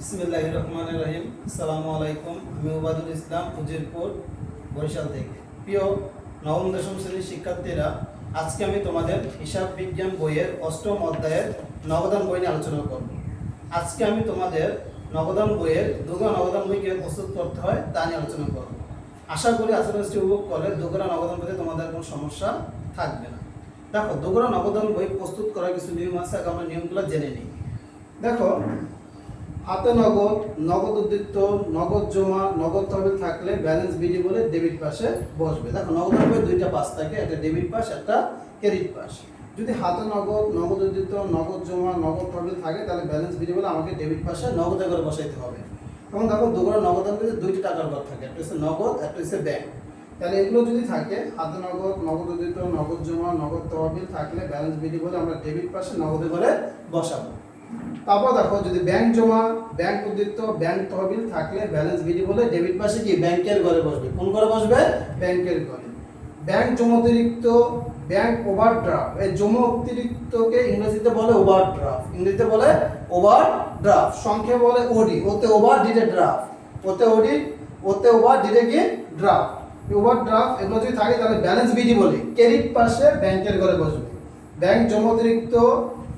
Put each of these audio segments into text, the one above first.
বিসমিল্লাহির রহমানির রহিম। আসসালামু আলাইকুম। আমি ওবায়দুল ইসলাম, উজিরপুর, বরিশাল থেকে। প্রিয় নবম দশম শ্রেণীর শিক্ষার্থীরা, আজকে আমি তোমাদের হিসাব বিজ্ঞান বইয়ের অষ্টম অধ্যায়ের নবদান বই নিয়ে আলোচনা করব। আজকে আমি তোমাদের নবদান বইয়ের দুগা নবদান বই কিভাবে প্রস্তুত করতে হয় তা নিয়ে আলোচনা করব। আশা করি আশাবাসটি উপভোগ করলে দুগা নবদান বইতে তোমাদের কোনো সমস্যা থাকবে না। দেখো, দুগা নবদান বই প্রস্তুত করার কিছু নিয়ম আছে, আগে আমরা নিয়মগুলো জেনে নিই। দেখো, হাতে নগদ, নগদ উদ্বৃত্ত, নগদ জমা, নগদ তহবিল থাকলে ব্যালেন্স বিডি বলে ডেবিট পাশে বসবে। দেখো, নগদের বই দুইটা পাশ থাকে, একটা ডেবিট পাশ, একটা ক্রেডিট পাশ। যদি হাতে নগদ, নগদ উদ্বৃত্ত, নগদ জমা, নগদ তহবিল থাকে তাহলে ব্যালেন্স বিডি বলে আমাকে ডেবিট পাশে নগদে করে বসাইতে হবে। এবং দেখো, দুগুলো নগদের মধ্যে দুইটা টাকার ঘর থাকে, একটা হচ্ছে নগদ, একটা হচ্ছে ব্যাংক। তাহলে এগুলো যদি থাকে, হাতে নগদ, নগদ উদ্বৃত্ত, নগদ জমা, নগদ তহবিল থাকলে ব্যালেন্স বিডি বলে আমরা ডেবিট পাশে নগদে করে বসাবো। তারপর দেখো, যদি ব্যাংক জমা, ব্যাংক উদ্বৃত্ত, ব্যাংক তহবিল থাকলে ব্যালেন্স বিডি বলে ডেবিট পাশে কি ব্যাংকের ঘরে বসবে। কোন ঘরে বসবে? ব্যাংকের ঘরে। ব্যাংক জমা অতিরিক্ত, ব্যাংক ওভারড্রাফট। এই জমা অতিরিক্তকে ইংরেজিতে বলে ওভারড্রাফট, ইংরেজিতে বলে ওভারড্রাফট, সংক্ষেপে বলে ওডি। ওতে ওভার ডিডে ড্রাফট, ওতে ওডি, ওতে ওভার ডিডে কি ড্রাফট। ওভারড্রাফট এগুলো যদি থাকে তাহলে ব্যালেন্স বিডি বলে ক্রেডিট পাশে ব্যাংকের ঘরে বসবে। ব্যাংক জমা অতিরিক্ত,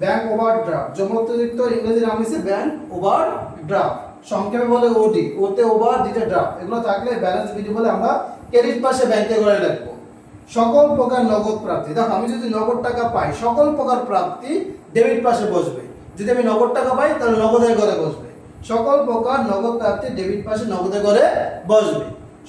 ব্যাংক ওভারড্রাফট, জমা অতিরিক্ত ইংরেজি নাম হচ্ছে ব্যাংক ওভারড্রাফট, সংক্ষেপে বলে ওডি, ওতে ওভার ডিডে ড্রাফট। এগুলো থাকলে ব্যালেন্স বিডি বলে আমরা ক্রেডিট পাশে ব্যাংকের ঘরে রাখবো। সকল প্রকার নগদ প্রাপ্তি, দেখো আমি যদি নগদ টাকা পাই, সকল প্রকার প্রাপ্তি ডেবিট পাশে বসবে। যদি আমি নগদ টাকা পাই তাহলে নগদের ঘরে বসবে। সকল প্রকার নগদ প্রাপ্তি ডেবিট পাশে নগদের ঘরে বসবে।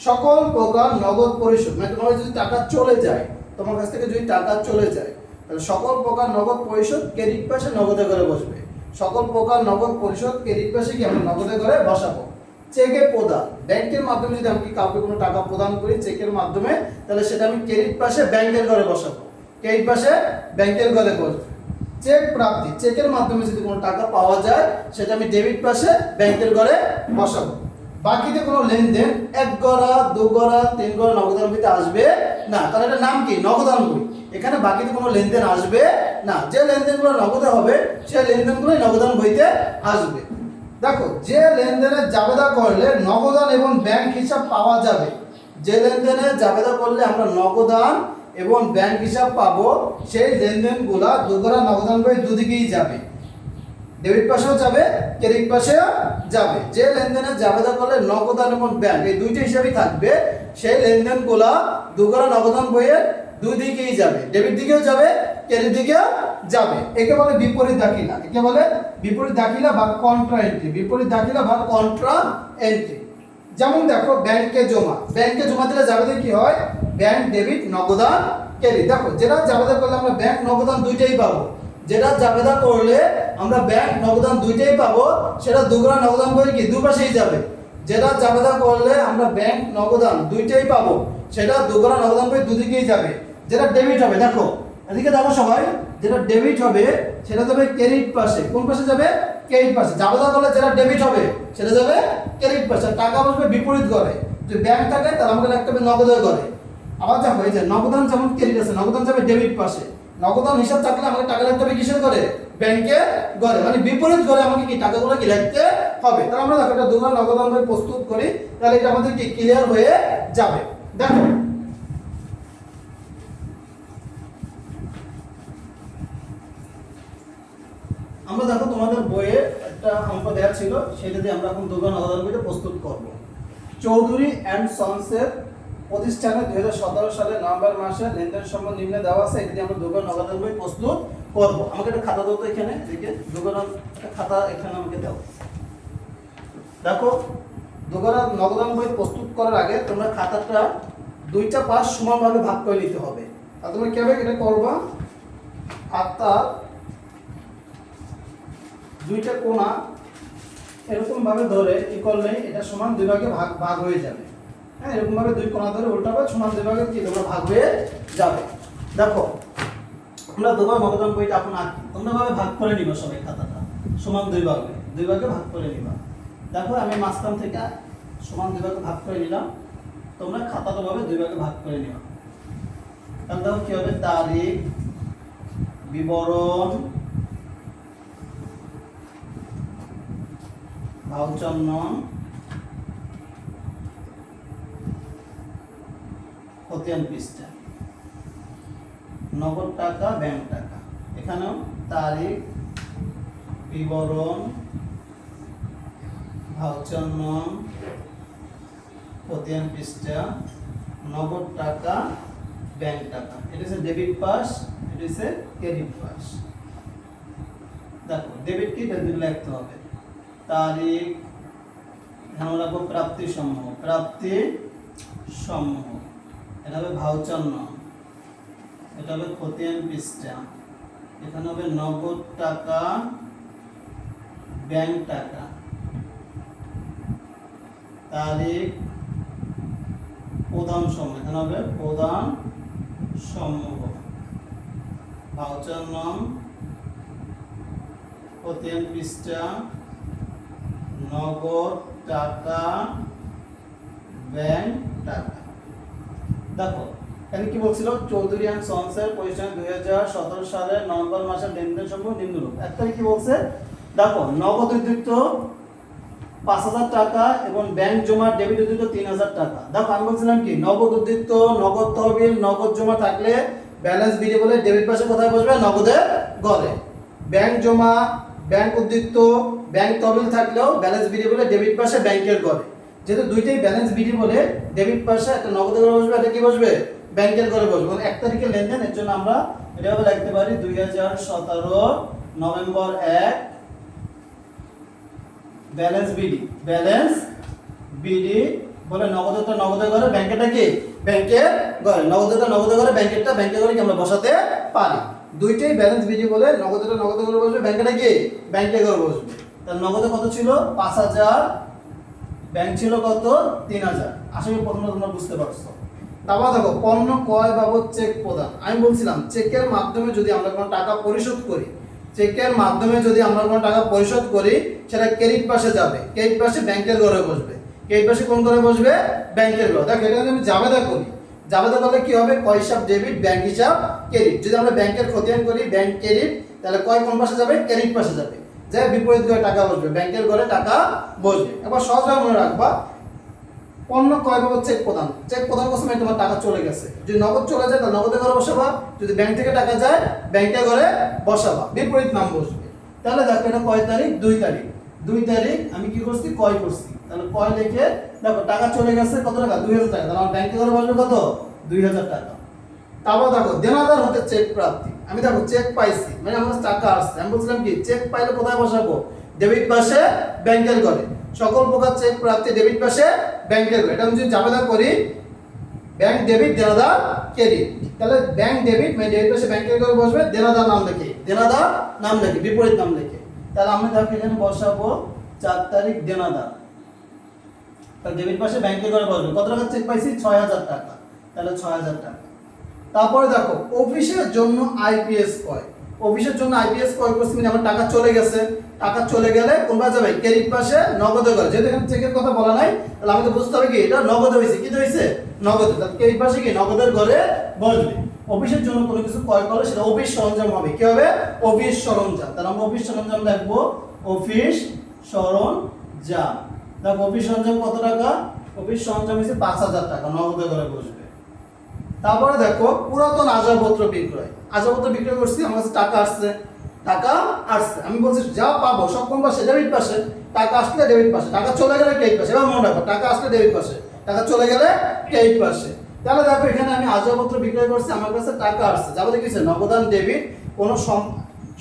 সকল প্রকার নগদ পরিশোধ, মানে তোমার যদি টাকা চলে যায়, তোমার কাছ থেকে যদি টাকা চলে যায় তাহলে সকল প্রকার নগদ পরিশোধ ক্রেডিট পাশে নগদে করে বসবে। সকল প্রকার নগদ পরিশোধ ক্রেডিট পাশে কি আমরা নগদে করে বসাবো। চেকের প্রদান, ব্যাংকের মাধ্যমে যদি আমি কাউকে কোনো টাকা প্রদান করি চেকের মাধ্যমে, তাহলে সেটা আমি ক্রেডিট পাশে ব্যাংকের ঘরে বসাবো, ক্রেডিট পাশে ব্যাংকের ঘরে বসবে। চেক প্রাপ্তি, চেকের মাধ্যমে যদি কোনো টাকা পাওয়া যায় সেটা আমি ডেবিট পাশে ব্যাংকের ঘরে বসাবো। বাকিতে কোনো লেনদেন এক গড়া, দু গড়া, তিন গড়া নগদান বইতে আসবে না, তাহলে এটার নাম কি? নগদান বই। এখানে বাকিতে কোনো লেনদেন আসবে না, যে লেনদেনগুলো নগদে হবে সেই লেনদেনগুলোই নগদান বইতে আসবে। দেখো, যে লেনদেনে জাবেদা করলে নগদান এবং ব্যাংক হিসাব পাওয়া যাবে, যে লেনদেনে জাবেদা করলে আমরা নগদান এবং ব্যাংক হিসাব পাবো, সেই লেনদেনগুলা দুগড়া নগদান বই দুদিকেই যাবে, ডেবিট পাশেও যাবে, ক্রেডিট পাশেও যাবে। যে লেনদেনে জাবেদা করলে নগদান এবং ব্যাংক এই দুইটা হিসাবই থাকবে, সেই লেনদেনগুলা দুগড়া নগদান বইয়ের দুই দিকেই যাবে, ডেবিট দিকেও যাবে, ক্রেডিট দিকেও যাবে। একে বলে বিপরীত দাখিলা, একে বলে বিপরীত দাখিলা বা কন্ট্রা এন্ট্রি, বিপরীত দাখিলা বা কন্ট্রা এন্ট্রি। যেমন দেখো, ব্যাংকে জমা, ব্যাংকে জমা দিলে জাবেদা কি হয়? ব্যাংক ডেবিট, নগদান ক্রেডিট। দেখো, যেটা জাবেদা করলে আমরা ব্যাংক নগদান দুইটাই পাবো, যেটা জাবেদা করলে আমরা ব্যাংক নগদান দুইটাই পাবো, সেটা দুগড়া নগদান বই কি দুপাশেই যাবে। যেটা জাবেদা করলে আমরা ব্যাংক নগদান দুইটাই পাবো, সেটা দুগড়া নগদান বই দুদিকেই যাবে। যেটা ডেবিট হবে, দেখো এদিকে দেখো সবাই, যেটা ডেবিট হবে সেটা যাবে ক্রেডিট পাশে। কোন পাশে যাবে? ক্রেডিট পাশে। জাবেদা করলে যেটা ডেবিট হবে সেটা যাবে ক্রেডিট পাশে, টাকা বসবে বিপরীত করে। যদি ব্যাংক থাকে তাহলে আমাকে রাখতে হবে নগদের ঘরে। আবার দেখো, এই যে নগদান যেমন ক্রেডিট আছে, নগদান যাবে ডেবিট পাশে, নগদান হিসাব থাকলে আমাকে টাকা রাখতে হবে কিসের ঘরে? ব্যাংকের ঘরে, মানে বিপরীত ঘরে আমাকে কি টাকাগুলো কি রাখতে হবে। তাহলে আমরা দেখো, এটা দুগড়া নগদান বই প্রস্তুত করি, তাহলে এটা আমাদের কি ক্লিয়ার হয়ে যাবে। দেখো, আমরা দেখো তোমাদের বইয়ে একটা অঙ্ক দেওয়া ছিল, সেটা দিয়ে আমরা এখন দুগড়া নগদান বইটা প্রস্তুত করব। চৌধুরী অ্যান্ড সন্সের প্রতিষ্ঠানে 2017 সালে নভেম্বর মাসে লেনদেন সম্বন্ধ নিম্নে দেওয়া আছে, এটা দিয়ে আমরা দুগড়া নগদান বই প্রস্তুত করব। আমাকে একটা খাতা দাও তো, এখানে এদিকে দুগড়া একটা খাতা এখানে আমাকে দাও। দেখো, দুগড়া নগদান বই প্রস্তুত করার আগে তোমরা খাতাটা দুইটা পাশ সমানভাবে ভাগ করে নিতে হবে। আর তোমরা কিভাবে এটা করবা? খাতা দুইটা কোণা এরকম ভাবে ধরে কি করলে এটা সমান দুই ভাগে ভাগ হয়ে যাবে। হ্যাঁ, এরকম ভাবে দুই কোণা ধরে উল্টাবে, সমান দুই ভাগে কি তোমরা ভাগ হয়ে যাবে। দেখো, আমরা দুগড়া নগদান বইটা এখন আঁকি, তোমরা ভাবে ভাগ করে নিবা সবাই, খাতাটা সমান দুই ভাগে ভাগ করে নিবা। দেখো, আমি মাঝখান থেকে সমান দুই ভাগে ভাগ করে নিলাম, তোমরা খাতাটা ভাবে দুই ভাগে ভাগ করে নিবা। তাহলে দেখো কি হবে? তারিখ, বিবরণ, ভাউচার নং খতিয়ান পৃষ্ঠা, নগদ টাকা ব্যাংক টাকা, এখানেও তারিখ বিবরণ ভাউচার নং খতিয়ান পৃষ্ঠা, নগদ টাকা ব্যাংক টাকা, এটা হচ্ছে ডেবিট পাস, এটা হচ্ছে ক্রেডিট পাস। দেখো ডেবিট কি দুটো লিখতে হবে, তারিখ, এখানে রাখবো প্রাপ্তি সমূহ, প্রাপ্তি সমূহ, এটা হবে ভাউচার নং, এটা হবে খতিয়ান পৃষ্ঠা, এখানে হবে নগদ টাকা ব্যাংক টাকা, তারিখ, প্রধান সমূহ, এখানে হবে প্রধান সমূহ, ভাউচার নং খতিয়ান পৃষ্ঠা, নগদ টাকা ব্যাংক টাকা। দেখো এখানে কি বলছিল, চৌধুরী অ্যান্ড সন্সের প্রতিষ্ঠান 2017 সালের নভেম্বর মাসের লেনদেন সমূহ নিম্নরূপ। এক তারিখ কি বলছে, দেখো নগদ উদ্বৃত্ত 5,000 টাকা এবং ব্যাংক জমা ডেবিট উদ্বৃত্ত 3,000 টাকা। দেখো আমি বলছিলাম কি, নগদ উদ্বৃত্ত, নগদ তহবিল, নগদ জমা থাকলে ব্যালেন্স ভেরিয়েবলে ডেবিট পাশে কোথায় বসবে, নগদের ঘরে। ব্যাংক জমা, ব্যাংক উদ্বৃত্ত, ব্যাংক তহবিল থাকলেও ব্যালেন্স ভেরিয়েবলে ডেবিট পাশে ব্যাংকের ঘরে। যেহেতু দুইটাই ব্যালেন্স ভেরিয়েবলে ডেবিট পাশে, একটা নগদের ঘরে বসবে, এটা কি বসবে, ব্যাংকের ঘরে বসবে। মানে 1 তারিখের লেনদেন, এর জন্য আমরা এভাবে লিখতে পারি 2017 November 1 balance BD, balance BD বলে নগদটা নগদের ঘরে, ব্যাংকেরটা কি ব্যাংকের ঘরে, নগদটা নগদের ঘরে, ব্যাংকেরটা ব্যাংকের ঘরে কি আমরা বসাতে পারি। দুইটাই ব্যালেন্স বিডি বলে নগদটা নগদের ঘরে বসবে, ব্যাংকেরটা কি ব্যাংকের ঘরে বসবে। তাহলে নগদে কত ছিল 5,000, ব্যাংক ছিল কত 3,000। আশা করি প্রথমে তোমরা বুঝতে পারছো। তারপর দেখো পণ্য ক্রয় বাবদ চেক প্রদান। আমি বলছিলাম চেকের মাধ্যমে যদি আমরা কোনো টাকা পরিশোধ করি, চেকের মাধ্যমে যদি আমরা কোনো টাকা পরিশোধ করি, সেটা ক্রেডিট পাশে যাবে, ক্রেডিট পাশে ব্যাংকের ঘরে বসবে, ক্রেডিট পাশে কোন ঘরে বসবে, ব্যাংকের ঘরে। দেখো এটা যদি আমি জাবেদা করি, জাবেদা করলে কি হবে, ক্রয় হিসাব ডেবিট, ব্যাংক হিসাব ক্রেডিট। যদি আমরা ব্যাংকের খতিয়ান করি ব্যাংক ক্রেডিট, তাহলে ক্রয় কোন পাশে যাবে, ক্রেডিট পাশে যাবে, যে বিপরীত ঘরে টাকা বসবে, ব্যাংকের ঘরে টাকা বসবে। এবার সহজভাবে মনে রাখবা, পণ্য ক্রয় বাবদ চেক প্রদান, চেক প্রদান করতে মানে তোমার টাকা চলে গেছে, যদি নগদ চলে যায় তাহলে নগদের ঘরে বসাবা, যদি ব্যাংক থেকে টাকা যায় ব্যাংকের ঘরে বসাবা, বিপরীত নাম বসবে। তাহলে দেখো এটা কয় তারিখ, 2 তারিখ, 2 তারিখ আমি কি করছি, ক্রয় করছি, তাহলে ক্রয় লিখে দেখো টাকা চলে গেছে কত টাকা, 2,000 টাকা, তাহলে আমার ব্যাংকের ঘরে বসবে কত, 2,000 টাকা। তারপর দেখো দেনাদার হতে চেক প্রাপ্তি, আমি দেখো চেক পাইছি মানে আমার কাছে টাকা আসছে, আমি বলছিলাম কি চেক পাইলে কোথায় বসাবো, ডেবিট পাশে ব্যাংকের ঘরে। সকল প্রকার চেক প্রাপ্তি ডেবিট পাশে ব্যাংকের ঘরে। এটা আমি যদি জাবেদা করি ব্যাংক ডেবিট, দেনাদার ক্রেডিট, তাহলে ব্যাংক ডেবিট মানে ডেবিট পাশে ব্যাংকের ঘরে বসবে, দেনাদার নাম লিখে, দেনাদার নাম লিখে, বিপরীত নাম লিখে। তাহলে আমরা দেখো এখানে বসাবো 4 তারিখ দেনাদার, তাহলে ডেবিট পাশে ব্যাংকের ঘরে বসবে। কত টাকা চেক পাইছি, 6,000 টাকা, তাহলে 6,000 টাকা। তারপরে দেখো অফিসের জন্য আইপিএস ক্রয়, অফিসের জন্য আইপিএস ক্রয় করছি মানে আমার টাকা চলে গেছে, টাকা চলে গেলে কোনটা যাবে, ক্রেডিট পাশে নগদে ঘরে। যেহেতু এখানে চেকের কথা বলা নাই, তাহলে আমাকে বুঝতে হবে কি এটা নগদে হয়েছে, কি হয়েছে, নগদে, তাহলে ক্রেডিট পাশে কি নগদের ঘরে বসবে। অফিসের জন্য কোনো কিছু ক্রয় করলে সেটা অফিস সরঞ্জাম হবে, কি হবে, অফিস সরঞ্জাম। তাহলে আমরা অফিস সরঞ্জাম লিখবো, অফিস সরঞ্জাম। দেখো অফিস সরঞ্জাম কত টাকা, অফিস সরঞ্জাম হচ্ছে 5,000 টাকা, নগদে ঘরে বসবে। তারপরে দেখো পুরাতন আসবাবপত্র বিক্রয়, আসবাবপত্র বিক্রয় করছি, আমার কাছে টাকা আসছে, টাকা আসছে, আমি বলছি যা পাবো সব কোন পাশে, ডেবিট পাশে, টাকা আসলে ডেবিট পাশে, টাকা চলে গেলে ক্রেডিট পাশে। এবার মনে রাখো টাকা আসলে ডেবিট পাশে, টাকা চলে গেলে ক্রেডিট পাশে। তাহলে দেখো এখানে আমি আসবাবপত্র বিক্রয় করছি, আমার কাছে টাকা আসছে, যাবো দেখিছে নগদান ডেবিট, কোনো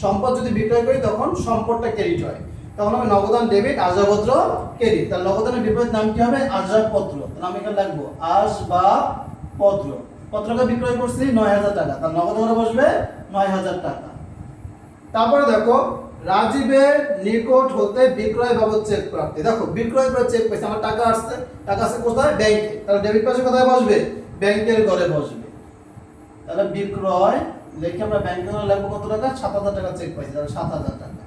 সম্পদ যদি বিক্রয় করি তখন সম্পদটা ক্রেডিট হয়, তখন আমি নগদান ডেবিট, আসবাবপত্র ক্রেডিট। তাহলে নগদানের বিপরীত নাম কি হবে, আসবাবপত্র। তাহলে আমি এখানে লিখবো আসবাবপত্র, পত্রকে বিক্রয় করছি 9,000 টাকা, তার নগদ ঘরে বসবে 9,000 টাকা। তারপরে দেখো রাজীবের নিকট হতে বিক্রয় বাবদ চেক প্রাপ্তি, দেখো বিক্রয় করে চেক পাইছে, আমার টাকা আসছে, টাকা আসছে কোথায়, ব্যাংকে, তাহলে ডেবিট পাশে কোথায় বসবে, ব্যাংকের ঘরে বসবে। তাহলে বিক্রয় লিখে আমরা ব্যাংকের ঘরে লিখবো কত টাকা, 7,000 টাকা চেক পাইছি, তাহলে 7,000 টাকা।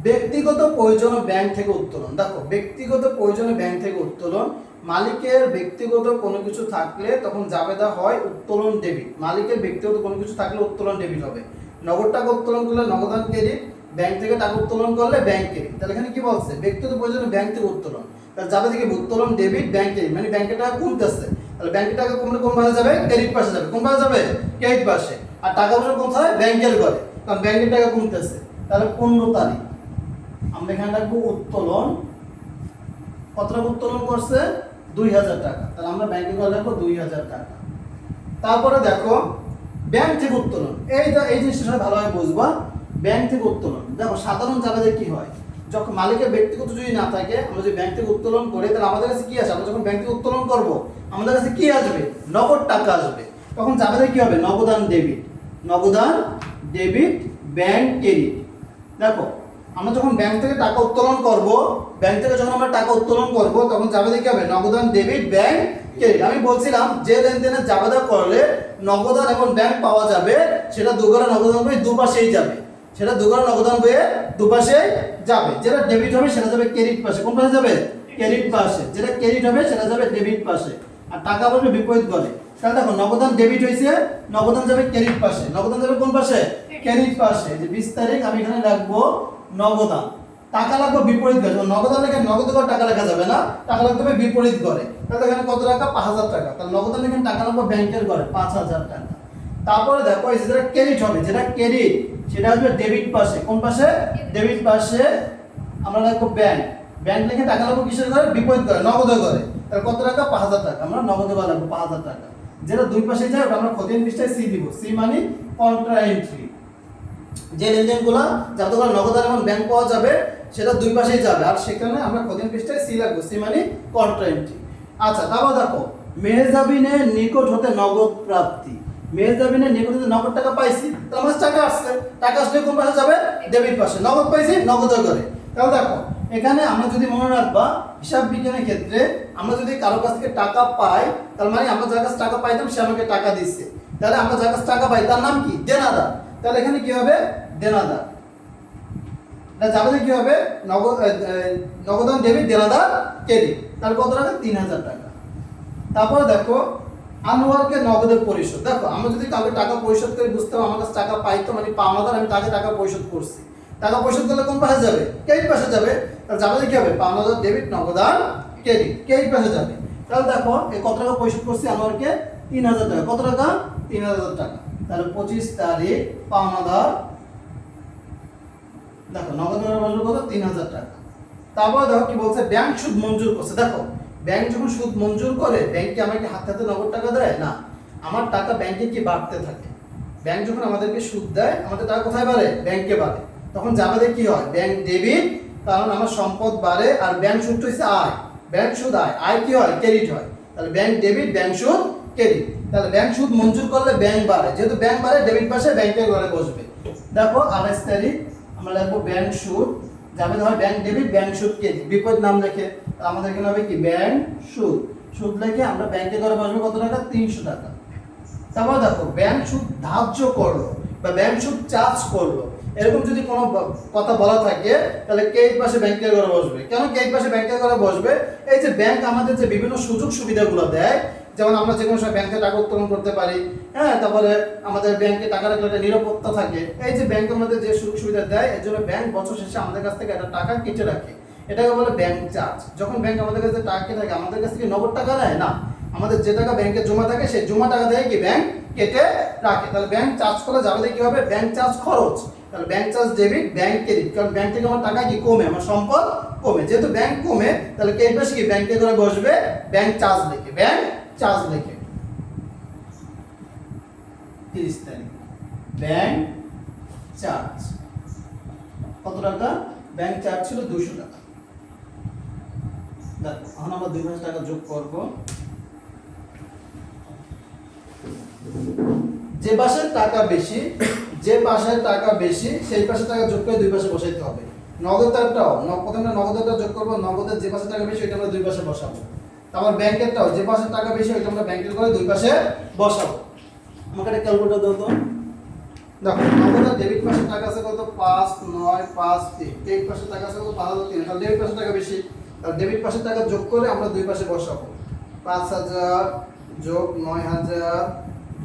ব্যক্তিগত প্রয়োজনে ব্যাংক থেকে উত্তোলন, দেখো ব্যক্তিগত প্রয়োজনে ব্যাংক থেকে উত্তোলন, মালিকের ব্যক্তিগত কোনো কিছু থাকলে তখন জাবেদা হয় উত্তোলন ডেবিট, মালিকের ব্যক্তিগত কোনো কিছু থাকলে উত্তোলন ডেবিট হবে। নগদ টাকা উত্তোলন করলে নগদান ক্রেডিট, ব্যাংক থেকে টাকা উত্তোলন করলে ব্যাংকে, তাহলে এখানে কি বলছে ব্যক্তিগত প্রয়োজনে ব্যাংক থেকে উত্তোলন, তাহলে যাবে থেকে উত্তোলন ডেবিট ব্যাংকে, মানে ব্যাংকে টাকা কমতেছে, তাহলে ব্যাংকে টাকা কমলে কোন পাশে যাবে ক্রেডিট পাশে যাবে, কোন পাশে যাবে ক্রেডিট পাশে, আর টাকা পয়সা কোথায় ব্যাংকের ঘরে, কারণ ব্যাংকের টাকা কমতেছে। তাহলে 15 তারিখ আমরা এখানে রাখবো উত্তোলন, কত টাকা উত্তোলন করছে 2000 টাকা, তাহলে আমরা ব্যাংকে করে রাখবো 2000 টাকা। তারপরে দেখো ব্যাংক থেকে উত্তোলন, এই জিনিসটা ভালোভাবে বুঝবা। ব্যাংক থেকে উত্তোলন দেখো সাধারণ জায়গাতে কি হয়, যখন মালিকের ব্যক্তিগত যদি না থাকে আমরা যদি ব্যাংক থেকে উত্তোলন করি তাহলে আমাদের কাছে কি আসে, আমরা যখন ব্যাংক থেকে উত্তোলন করব আমাদের কাছে কি আসবে নগদ টাকা আসবে, তখন জাবেদে কি হবে নগদান ডেবিট, নগদান ডেবিট ব্যাংক ক্রেডিট। দেখো আমরা যখন ব্যাংক থেকে টাকা উত্তোলন করব, ব্যাংক থেকে যখন আমরা টাকা উত্তোলন করব তখন জাবেদে কি হবে নগদান ডেবিট ব্যাংক ক্রেডিট। আমি বলছিলাম যে লেনদেনের জাবেদা করলে নগদান এবং ব্যাংক পাওয়া যাবে, সেটা দুঘরে নগদান বই দুপাশেই যাবে, সেটা দুঘরে নগদান বইয়ে দুপাশেই যাবে, যেটা ডেবিট হবে সেটা যাবে ক্রেডিট পাশে, কোন পাশে যাবে ক্রেডিট পাশে, যেটা ক্রেডিট হবে সেটা যাবে ডেবিট পাশে, আর টাকা বসবে বিপরীত করে। তাহলে দেখো নগদান ডেবিট হয়েছে, নগদান যাবে ক্রেডিট পাশে, নগদান যাবে কোন পাশে ক্রেডিট পাশে, যে 20 তারিখ আমি এখানে রাখবো নগদান, টাকা লাগবে বিপরীত করে, নগদান লেখা নগদ করে টাকা লেখা যাবে না, টাকা লাগতে হবে বিপরীত করে, তাহলে এখানে কত টাকা 5000 টাকা, তাহলে নগদান এখানে টাকা লাগবে ব্যাংকের ঘরে 5000 টাকা। তারপরে দেখো এই যেটা ক্রেডিট হবে, যেটা ক্রেডিট সেটা আসবে ডেবিট পাশে, কোন পাশে ডেবিট পাশে, আমরা লিখবো ব্যাংক, ব্যাংক লিখে টাকা লাগবে কিসের ঘরে বিপরীত করে নগদে করে, তাহলে কত টাকা 5000 টাকা, আমরা নগদে করে লাগবো 5000 টাকা, যেটা দুই পাশে যায় ওটা আমরা ক্ষতির পৃষ্ঠায় সি দিব, সি মানে কন্ট্রা এন্ট্রি, যে লেনদেনগুলো যাতে করে নগদ এবং ব্যাংক পাওয়া যাবে সেটা দুই পাশেই যাবে, আর সেখানে আমরা ক্ষতির পৃষ্ঠায় সি লাগবো, সি মানে কন্ট্রা এন্ট্রি। আচ্ছা তারপর দেখো মেহজাবিনের নিকট হতে নগদ প্রাপ্তি, মেহজাবিনের নিকট হতে নগদ টাকা পাইছি, তার মানে টাকা আসছে, টাকা আসলে কোন পাশে যাবে ডেবিট পাশে, নগদ পাইছি নগদে করে। তাহলে দেখো এখানে আমরা যদি মনে রাখবা হিসাব বিজ্ঞানের ক্ষেত্রে আমরা যদি কারো কাছ থেকে টাকা পাই, তার মানে আমরা যার কাছে টাকা পাইতাম সে আমাকে টাকা দিচ্ছে, তাহলে আমরা যার কাছে টাকা পাই তার নাম কি দেনাদার, তাহলে এখানে কি হবে দেনাদার, এটা যাবে কি হবে নগদান ডেবিট দেনাদার ক্রেডিট, তাহলে কত টাকা 3000 টাকা। তারপরে দেখো আনোয়ারকে নগদের পরিশোধ, দেখো আমরা যদি কাউকে টাকা পরিশোধ করে বুঝতে হবে আমার কাছে টাকা পাইতো মানে পাওনাদার, আমি তাকে টাকা পরিশোধ করছি, টাকা পরিশোধ করলে কোন পাশে যাবে ক্রেডিট পাশে যাবে, তাহলে যাবে কি হবে পাওনাদার ডেবিট নগদান ক্রেডিট, ক্রেডিট পাশে যাবে। তাহলে দেখো এই কত টাকা পরিশোধ করছি আনোয়ারকে 3000 টাকা, কত টাকা 3000 টাকা, তাহলে 25 তারিখ পাওনাদার, দেখো নগদের বসবে কত 3000 টাকা। তারপর দেখো কি বলছে ব্যাংক সুদ মঞ্জুর করছে, দেখো ব্যাংক যখন সুদ মঞ্জুর করে ব্যাংকে আমাকে হাতে হাতে নগদ টাকা দেয় না, আমার টাকা ব্যাংকে কি বাড়তে থাকে, ব্যাংক যখন আমাদেরকে সুদ দেয় আমাদের টাকা কোথায় বাড়ে ব্যাংকে বাড়ে, তখন যাবে কি হয় ব্যাংক ডেবিট, কারণ আমার সম্পদ বাড়ে, আর ব্যাংক সুদ হচ্ছে আয়, ব্যাংক সুদ আয়, আয় কি হয় ক্রেডিট হয়, তাহলে ব্যাংক ডেবিট ব্যাংক সুদ ক্রেডিট, তাহলে ব্যাংক সুদ মঞ্জুর করলে ব্যাংক বাড়ে, যেহেতু ব্যাংক বাড়ে ডেবিট পাশে ব্যাংকের ঘরে বসবে। দেখো 28 তারিখ আমরা লিখবো ব্যাংক সুদ, যাবে হয় ব্যাংক ডেবিট ব্যাংক সুদ ক্রেডিট, বিপরীত নাম লিখে আমাদের এখানে হবে কি ব্যাংক সুদ, সুদ লিখে আমরা ব্যাংকে করে বসবো কত টাকা 300 টাকা। তারপর দেখো ব্যাংক সুদ ধার্য করলো বা ব্যাংক সুদ চার্জ করলো, এরকম যদি কোনো কথা বলা থাকে তাহলে ক্রেডিট পাশে ব্যাংকের ঘরে বসবে, কেন ক্রেডিট পাশে ব্যাংকের ঘরে বসবে, এই যে ব্যাংক আমাদের যে বিভিন্ন সুযোগ সুবিধাগুলো দেয়, যেমন আমরা যে কোনো সময় ব্যাংকে টাকা উত্তোলন করতে পারি, হ্যাঁ, তারপরে আমাদের ব্যাংকে টাকা রাখলে একটা নিরাপত্তা থাকে, এই যে ব্যাংক আমাদের যে সুযোগ সুবিধা দেয় এর জন্য ব্যাংক বছর শেষে আমাদের কাছ থেকে একটা টাকা কেটে রাখে, এটাকে বলে ব্যাংক চার্জ। যখন ব্যাংক আমাদের কাছে টাকা কেটে থাকে আমাদের কাছ থেকে নগদ টাকা নেয় না, আমাদের যে টাকা ব্যাংকে জমা থাকে সেই জমা টাকা দিয়ে কি ব্যাংক কেটে রাখে, তাহলে ব্যাংক চার্জ করলে যাবে কি হবে ব্যাংক চার্জ খরচ, তাহলে bank charge debit bank credit, কারণ ব্যাংক থেকে আমার টাকা কি কমে, আমার সম্পদ কমে, যেহেতু ব্যাংক কমে তাহলে ক্রেডিট পাশে কি ব্যাংকে করে বসবে ব্যাংক চার্জ লিখে, ব্যাংক চার্জ লিখে। 30 তারিখ ব্যাংক চার্জ কত টাকা, ব্যাংক চার্জ ছিল 200 টাকা, দেখো এখন আমরা 2000 টাকা যোগ করব, যে পাশের টাকা বেশি, যে পাশের টাকা বেশি সেই পাশে টাকা যোগ করে দুই পাশে বসাইতে হবে, নগদটাও প্রথমে নগদটা যোগ করব, নগদের যে পাশে টাকা বেশি ওইটা আমরা দুই পাশে বসাবো, তারপর ব্যাংকেরটাও যে পাশে টাকা বেশি ওইটা আমরা ব্যাংকের করে দুই পাশে বসাবো। আমাকে একটা ক্যালকুলেটর দাও তো, দেখো নগদের ডেবিট পাশে টাকা আছে কত 5953, ক্রেডিট পাশে টাকা আছে কত 5003, তাহলে ডেবিট পাশে টাকা বেশি, তাহলে ডেবিট পাশে টাকা যোগ করে আমরা দুই পাশে বসাবো, 5000 যোগ 9000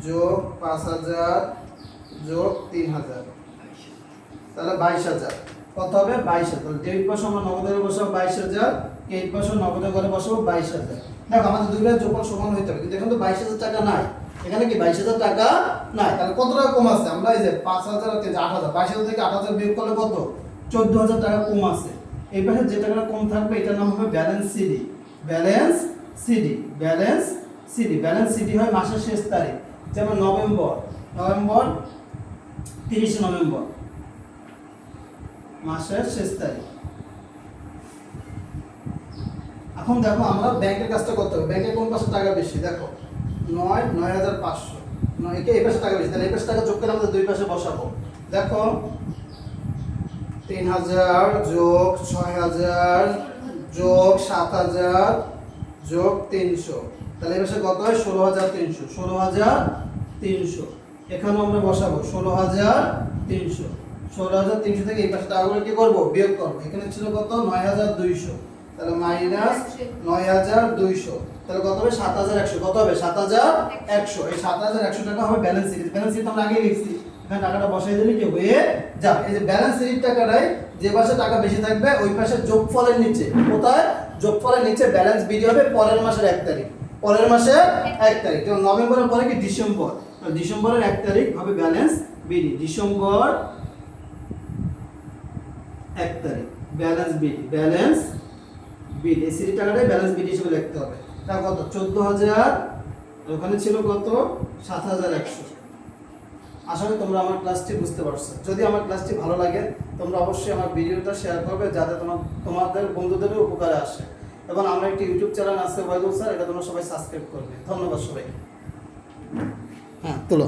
যোগ 5000 যোগ 3000, তাহলে 22,000 কত হবে 22,000। তাহলে ডেবিট পাশে আমরা নগদে বসাবো 22,000, ক্রেডিট পাশে নগদে করে বসাবো 22,000। দেখো আমাদের দুইটার যোগফল সমান হইতে হবে, কিন্তু এখানে তো 22,000 টাকা নাই, এখানে কি 22,000 টাকা নাই। তাহলে কত টাকা কম আছে? আমরা এই যে 5,000 আর 8,000, 22,000 থেকে 8,000 বিয়োগ করলে কত? 14,000 টাকা কম আছে। এই পাশে যে টাকাটা কম থাকবে এটার নাম হবে balance CD. Balance CD, balance CD, balance CD হয় মাসের শেষ তারিখ, যেমন নভেম্বর 30 নভেম্বর মাসের শেষ তারিখ। এখন দেখো আমরা ব্যাংকের কাজটা করতে হবে। ব্যাংকে কোন পাশে টাকা বেশি? দেখো 9,500, একে এই পাশে টাকা বেশি, তাহলে এই পাশে টাকা যোগ করে আমাদের দুই পাশে বসাবো। দেখো 3,000 যোগ 6,000 যোগ 7,000 যোগ 300, তাহলে এই পাশে কত হয়? 16,300, 16,300। এখানেও আমরা বসাবো 16,300, 16,300 থেকে এই পাশে টাকাগুলো কি করব? বিয়োগ করব। এখানে ছিল কত? 9,200, তাহলে মাইনাস 9,200, তাহলে কত হবে? 7,100। কত হবে? 7,100। এই 7,100 টাকা হবে ব্যালেন্স সিট। ব্যালেন্স সিট আমরা আগে লিখছি, এখানে টাকাটা বসাই দিলে কি হয়ে যাবে। এই যে ব্যালেন্স সিট টাকাটাই যে পাশে টাকা বেশি থাকবে ওই পাশে যোগফলের নিচে, কোথায়? যোগফলের নিচে ব্যালেন্স বিডি হবে পরের মাসের 1 তারিখ, পরের মাসের 1 তারিখ। যেমন নভেম্বরের পরে কি ডিসেম্বর, ডিসেম্বরের 1 তারিখ হবে ব্যালেন্স বিডি, ডিসেম্বর 1 তারিখ ব্যালেন্স বিডি, ব্যালেন্স বিডি। এই সিডি টাকাটাই ব্যালেন্স বিডি হিসেবে লিখতে হবে। তা কত? 14,000, ওখানে ছিল কত? 7,100। আশা করি তোমরা আমার ক্লাসটি বুঝতে পারছো। যদি আমার ক্লাসটি ভালো লাগে তোমরা অবশ্যই আমার ভিডিওটা শেয়ার করবে, যাতে তোমাদের বন্ধুদেরও উপকারে আসে। এবং আমার একটি ইউটিউব চ্যানেল আছে ওয়াইদুল স্যার, এটা তোমরা সবাই সাবস্ক্রাইব করবে। ধন্যবাদ সবাই। হ্যাঁ, তোলো।